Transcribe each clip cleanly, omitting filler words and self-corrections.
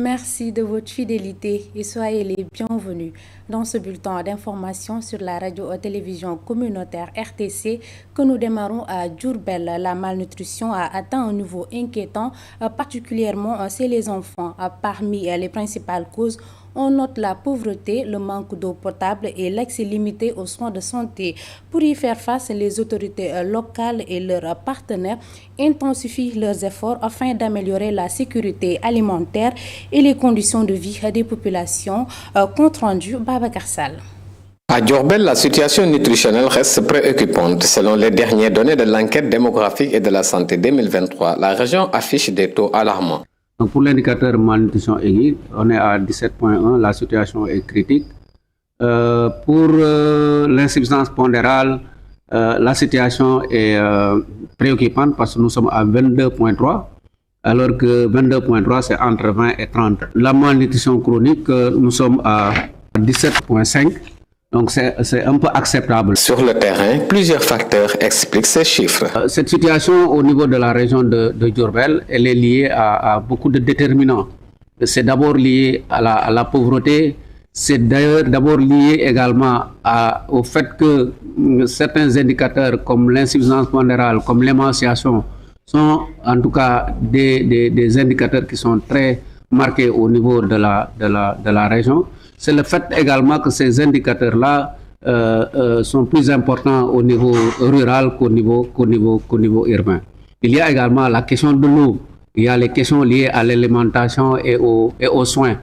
Merci de votre fidélité et soyez les bienvenus dans ce bulletin d'information sur la radio-télévision communautaire RTC que nous démarrons à Diourbel. La malnutrition a atteint un niveau inquiétant, particulièrement chez les enfants. Parmi les principales causes, on note la pauvreté, le manque d'eau potable et l'accès limité aux soins de santé. Pour y faire face, les autorités locales et leurs partenaires intensifient leurs efforts afin d'améliorer la sécurité alimentaire et les conditions de vie des populations. Compte rendu, Babacar Sall. À Diourbel, la situation nutritionnelle reste préoccupante. Selon les dernières données de l'enquête démographique et de la santé 2023, la région affiche des taux alarmants. Donc pour l'indicateur malnutrition aiguë, on est à 17,1, la situation est critique. Pour l'insuffisance pondérale, la situation est préoccupante parce que nous sommes à 22,3, alors que 22,3 c'est entre 20 et 30. La malnutrition chronique, nous sommes à 17,5. Donc c'est un peu acceptable. Sur le terrain, plusieurs facteurs expliquent ces chiffres. Cette situation au niveau de la région de Diourbel, elle est liée à beaucoup de déterminants. C'est d'abord lié à la pauvreté, c'est d'ailleurs d'abord lié également au fait que certains indicateurs comme l'insuffisance pondérale, comme l'émanciation, sont en tout cas des indicateurs qui sont très marqués au niveau de la région. C'est le fait également que ces indicateurs-là sont plus importants au niveau rural qu'au niveau urbain. Il y a également la question de l'eau, il y a les questions liées à l'alimentation et aux soins.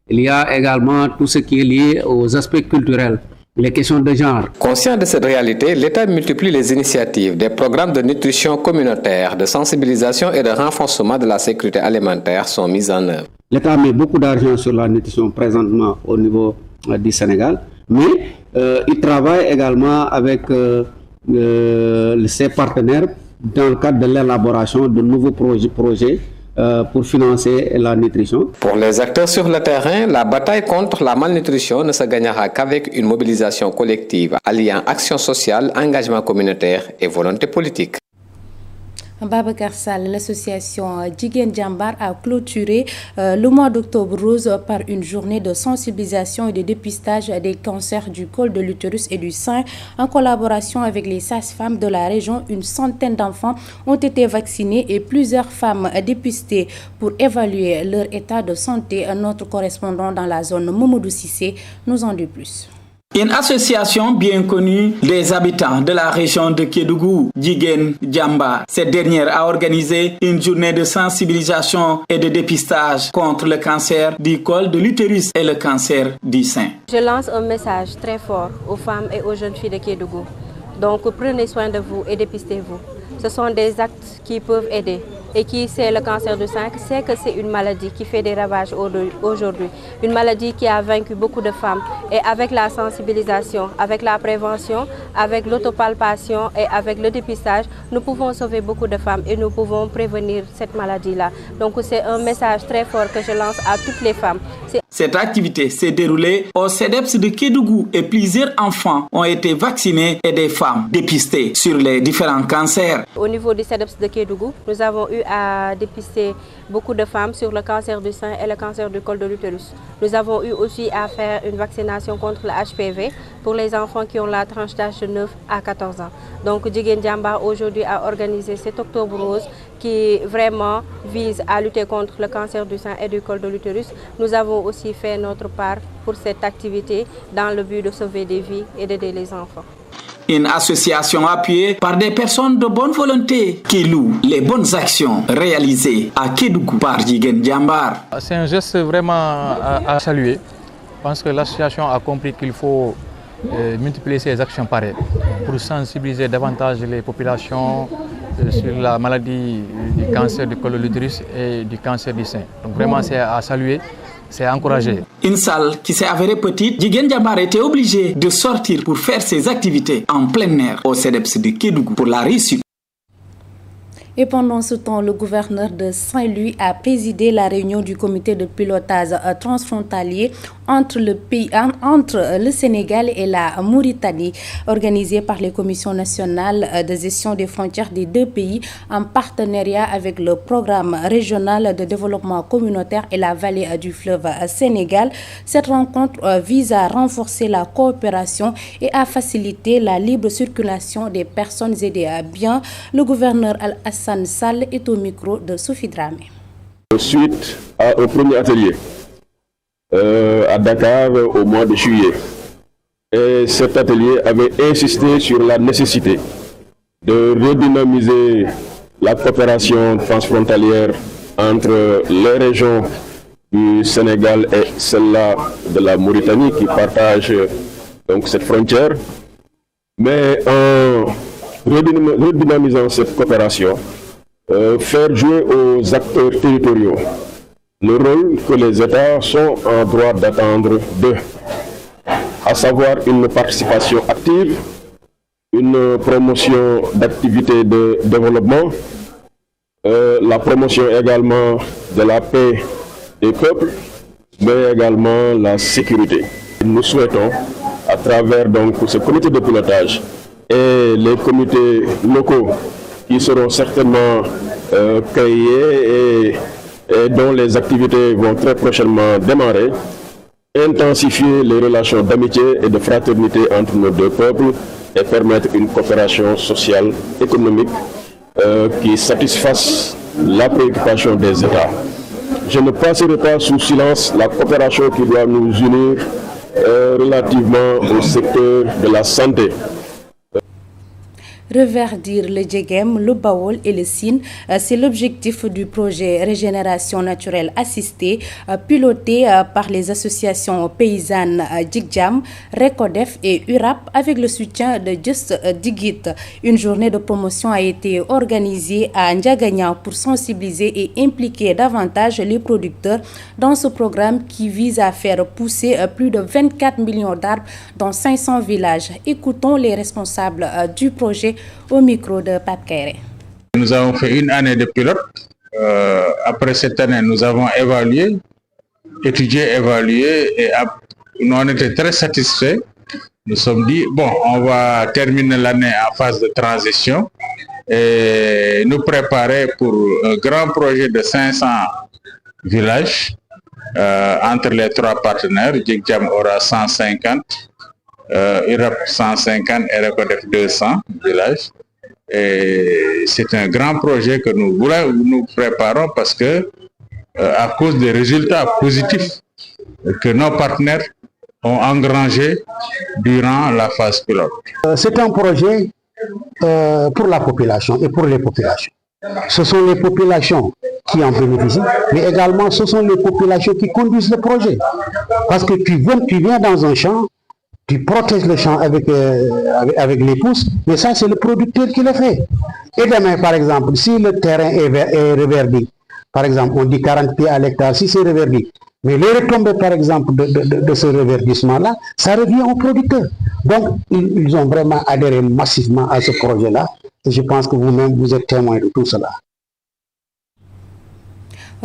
Il y a également tout ce qui est lié aux aspects culturels, les questions de genre. Conscient de cette réalité, l'État multiplie les initiatives, des programmes de nutrition communautaire, de sensibilisation et de renforcement de la sécurité alimentaire sont mis en œuvre. L'État met beaucoup d'argent sur la nutrition présentement au niveau du Sénégal, mais il travaille également avec ses partenaires dans le cadre de l'élaboration de nouveaux projets pour financer la nutrition. Pour les acteurs sur le terrain, la bataille contre la malnutrition ne se gagnera qu'avec une mobilisation collective alliant action sociale, engagement communautaire et volonté politique. Babacar Sall, l'association Jigen Jambar a clôturé le mois d'octobre rose par une journée de sensibilisation et de dépistage des cancers du col de l'utérus et du sein. En collaboration avec les sages-femmes de la région, une centaine d'enfants ont été vaccinés et plusieurs femmes dépistées pour évaluer leur état de santé. Notre correspondant dans la zone, Momodou Sissé, nous en dit plus. Une association bien connue des habitants de la région de Kédougou, Jigen Jambar. Cette dernière a organisé une journée de sensibilisation et de dépistage contre le cancer du col de l'utérus et le cancer du sein. Je lance un message très fort aux femmes et aux jeunes filles de Kédougou. Donc prenez soin de vous et dépistez-vous. Ce sont des actes qui peuvent aider. Et qui sait le cancer du sein, sait que c'est une maladie qui fait des ravages aujourd'hui. Une maladie qui a vaincu beaucoup de femmes. Et avec la sensibilisation, avec la prévention, avec l'autopalpation et avec le dépistage, nous pouvons sauver beaucoup de femmes et nous pouvons prévenir cette maladie-là. Donc c'est un message très fort que je lance à toutes les femmes. Cette activité s'est déroulée au CEDEPS de Kédougou et plusieurs enfants ont été vaccinés et des femmes dépistées sur les différents cancers. Au niveau du CEDEPS de Kédougou, nous avons eu à dépister beaucoup de femmes sur le cancer du sein et le cancer du col de l'utérus. Nous avons eu aussi à faire une vaccination contre le HPV pour les enfants qui ont la tranche d'âge de 9 à 14 ans. Donc Jigen Jambar aujourd'hui a organisé cet octobre rose qui vraiment vise à lutter contre le cancer du sein et du col de l'utérus. Nous avons aussi fait notre part pour cette activité dans le but de sauver des vies et d'aider les enfants. Une association appuyée par des personnes de bonne volonté qui louent les bonnes actions réalisées à Kédougou par Jigen Jambar. C'est un geste vraiment à saluer. Je pense que l'association a compris qu'il faut multiplier ces actions pareilles pour sensibiliser davantage les populations sur la maladie du cancer du col de l'utérus et du cancer du sein. Donc vraiment c'est à saluer. C'est encouragé. Une salle qui s'est avérée petite, Jigen Jambar était obligé de sortir pour faire ses activités en plein air au CEDEPS de Kédougou pour la réussite. Et pendant ce temps, le gouverneur de Saint-Louis a présidé la réunion du comité de pilotage transfrontalier entre le Sénégal et la Mauritanie, organisée par les commissions nationales de gestion des frontières des deux pays en partenariat avec le programme régional de développement communautaire et la vallée du fleuve Sénégal. Cette rencontre vise à renforcer la coopération et à faciliter la libre circulation des personnes et des biens. Le gouverneur Al-Hassan Sall est au micro de Sophie Dramé. Suite au premier atelier à Dakar au mois de juillet. Et cet atelier avait insisté sur la nécessité de redynamiser la coopération transfrontalière entre les régions du Sénégal et celle-là de la Mauritanie qui partagent donc cette frontière. Mais en redynamisant cette coopération, faire jouer aux acteurs territoriaux le rôle que les États sont en droit d'attendre d'eux, à savoir une participation active, une promotion d'activités de développement, la promotion également de la paix des peuples, mais également la sécurité. Nous souhaitons, à travers donc ce comité de pilotage et les comités locaux qui seront certainement créés et dont les activités vont très prochainement démarrer, intensifier les relations d'amitié et de fraternité entre nos deux peuples et permettre une coopération sociale, économique qui satisfasse la préoccupation des États. Je ne passerai pas sous silence la coopération qui doit nous unir relativement au secteur de la santé. Reverdir le Djegem, le Baol et le Sine, c'est l'objectif du projet Régénération naturelle assistée, piloté par les associations paysannes Djigdjam, Recodef et URAP avec le soutien de Just Digit. Une journée de promotion a été organisée à Ndjagagnan pour sensibiliser et impliquer davantage les producteurs dans ce programme qui vise à faire pousser plus de 24 millions d'arbres dans 500 villages. Écoutons les responsables du projet au micro de Pape Kairé. Nous avons fait une année de pilote. Après cette année, nous avons étudié, évalué et nous on était très satisfaits. Nous sommes dit, bon, on va terminer l'année en phase de transition et nous préparer pour un grand projet de 500 villages entre les trois partenaires. Djigdjam aura 150. URAP 150 et Recodef 200 villages. Et c'est un grand projet que nous préparons parce que à cause des résultats positifs que nos partenaires ont engrangés durant la phase pilote. C'est un projet pour la population et pour les populations. Ce sont les populations qui en bénéficient, mais également ce sont les populations qui conduisent le projet. Parce que tu viens dans un champ, tu protèges le champ avec les pousses, mais ça c'est le producteur qui le fait. Et demain par exemple, si le terrain est reverdi, par exemple on dit 40 pieds à l'hectare, si c'est reverdi, mais les retombées par exemple de ce reverdissement-là, ça revient aux producteurs. Donc ils ont vraiment adhéré massivement à ce projet-là, et je pense que vous-même vous êtes témoin de tout cela.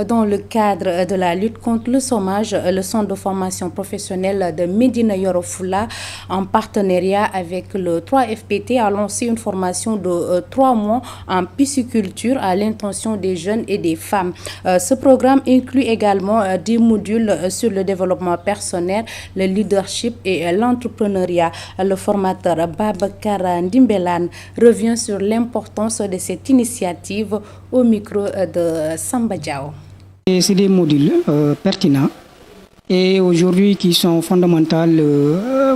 Dans le cadre de la lutte contre le chômage, le centre de formation professionnelle de Médina Yoro Fula, en partenariat avec le 3FPT, a lancé une formation de 3 mois en pisciculture à l'intention des jeunes et des femmes. Ce programme inclut également des modules sur le développement personnel, le leadership et l'entrepreneuriat. Le formateur Babakar Ndimbelan revient sur l'importance de cette initiative au micro de Samba Diao. C'est des modules pertinents et aujourd'hui qui sont fondamentaux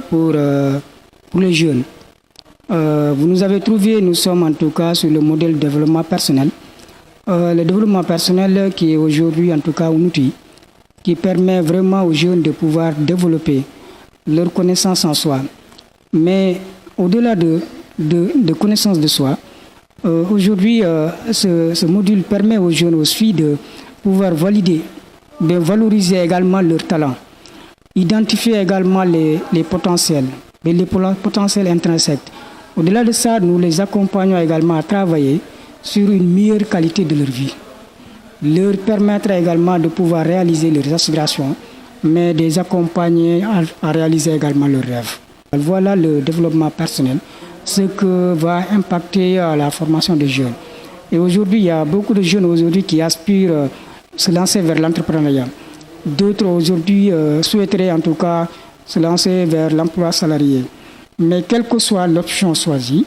pour les jeunes. Vous nous avez trouvé, nous sommes en tout cas sur le modèle développement personnel. Le développement personnel qui est aujourd'hui en tout cas un outil qui permet vraiment aux jeunes de pouvoir développer leur connaissance en soi. Mais au-delà de connaissance de soi, aujourd'hui ce module permet aux jeunes aussi de pouvoir valider, de valoriser également leurs talents, identifier également les potentiels, les potentiels intrinsèques. Au-delà de ça, nous les accompagnons également à travailler sur une meilleure qualité de leur vie. Leur permettre également de pouvoir réaliser leurs aspirations, mais de les accompagner à réaliser également leurs rêves. Voilà le développement personnel, ce que va impacter la formation des jeunes. Et aujourd'hui, il y a beaucoup de jeunes aujourd'hui qui aspirent à se lancer vers l'entrepreneuriat. D'autres aujourd'hui souhaiteraient en tout cas se lancer vers l'emploi salarié. Mais quelle que soit l'option choisie,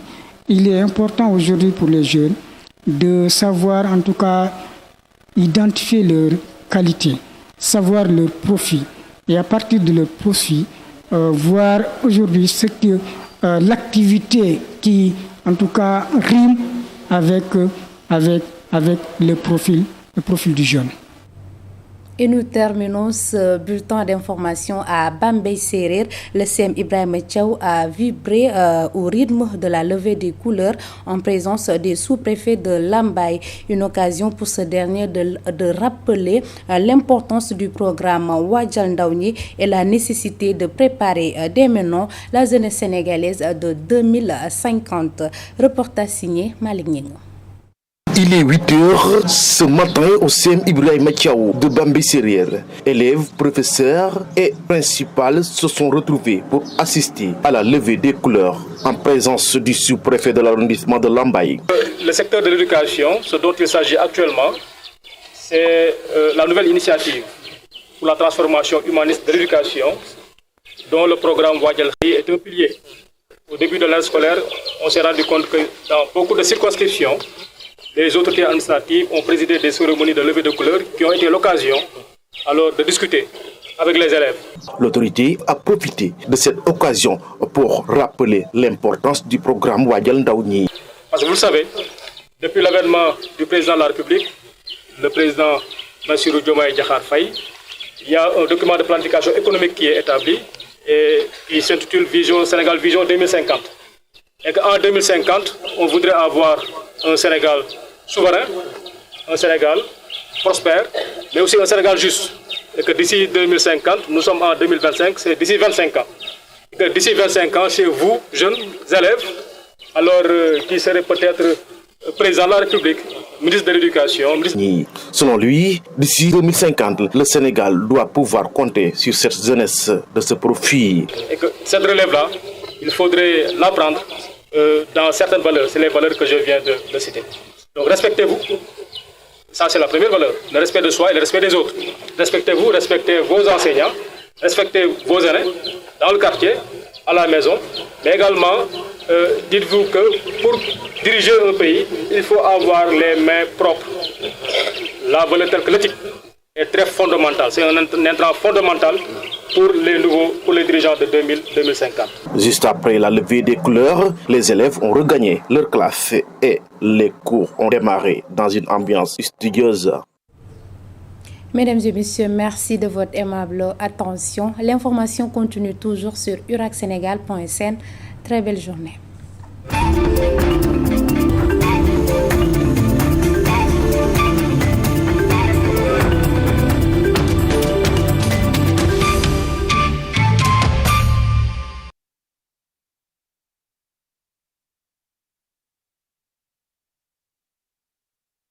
il est important aujourd'hui pour les jeunes de savoir en tout cas identifier leurs qualités, savoir leurs profits. Et à partir de leurs profits, voir aujourd'hui ce que l'activité qui en tout cas rime avec le profil du jeune. Et nous terminons ce bulletin d'information à Bambey Serer. Le CM Ibrahim Tchao a vibré au rythme de la levée des couleurs en présence des sous-préfets de Lambaye. Une occasion pour ce dernier de rappeler l'importance du programme Wadjal Ndaouni et la nécessité de préparer dès maintenant la jeunesse sénégalaise de 2050. Reportage signé Malik Nyingo. Il est 8h ce matin au CM Ibrahim Tchao de Bambey Serer. Élèves, professeurs et principales se sont retrouvés pour assister à la levée des couleurs en présence du sous-préfet de l'arrondissement de Lambaye. Le secteur de l'éducation, ce dont il s'agit actuellement, c'est la nouvelle initiative pour la transformation humaniste de l'éducation, dont le programme Wadjal est un pilier. Au début de l'année scolaire, on s'est rendu compte que dans beaucoup de circonscriptions, les autorités administratives ont présidé des cérémonies de levée de couleurs qui ont été l'occasion alors de discuter avec les élèves. L'autorité a profité de cette occasion pour rappeler l'importance du programme Wadjal Ndaouni. Parce que vous le savez, depuis l'avènement du président de la République, le président Bassirou Diomaye Diakhar Faye, il y a un document de planification économique qui est établi et qui s'intitule Sénégal Vision 2050. Et qu'en 2050, on voudrait avoir un Sénégal souverain, un Sénégal prospère, mais aussi un Sénégal juste. Et que d'ici 2050, nous sommes en 2025, c'est d'ici 25 ans. Et que d'ici 25 ans, chez vous, jeunes élèves, alors qui seraient peut-être président de la République, ministre de l'Éducation. Selon lui, d'ici 2050, le Sénégal doit pouvoir compter sur cette jeunesse de ce profil. Et que cette relève-là, il faudrait l'apprendre dans certaines valeurs. C'est les valeurs que je viens de citer. Donc respectez-vous. Ça, c'est la première valeur. Le respect de soi et le respect des autres. Respectez-vous, respectez vos enseignants, respectez vos aînés dans le quartier, à la maison. Mais également, dites-vous que pour diriger un pays, il faut avoir les mains propres. La valeur telle que l'éthique est très fondamentale. C'est un intrant fondamental pour les dirigeants de 2050. Juste après la levée des couleurs, les élèves ont regagné leur classe et les cours ont démarré dans une ambiance studieuse. Mesdames et messieurs, merci de votre aimable attention. L'information continue toujours sur uracsenegal.sn. Très belle journée.